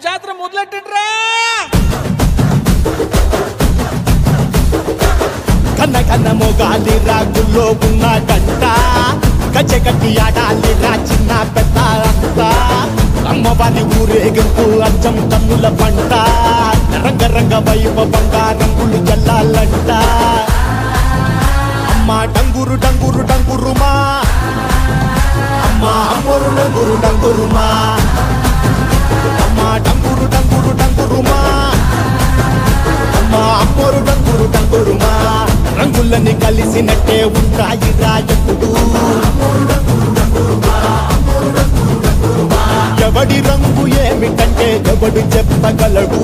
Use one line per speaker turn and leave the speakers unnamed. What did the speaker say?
జాతర మొదలెట్టిండ్రా.
కన్న కన్న మొగాలి రాగుల్లో ఉన్న గంట గజ గట్టి ఆడాలి రా చిన్న పెద్ద అంతా. అమ్మవారి ఊరేగింపు అచ్చం కన్నుల పంట రంగ రంగ వైభవంగా రంగులు జల్లాలంట. అమ్మ డంగురు డంగురు డంగురుమా, అమ్మ అమ్మోరు డంగురు డంగురుమా, అమ్మ డంగురు డంగురు డంగురుమా, అమ్మ అమ్మోరు డంగురు డంగురుమా. రంగులని కలిసినట్టే ఉంటాయి రాయకుడు. ఎవడి రంగు ఏమిటంటే ఎవడు చెప్పగలడు.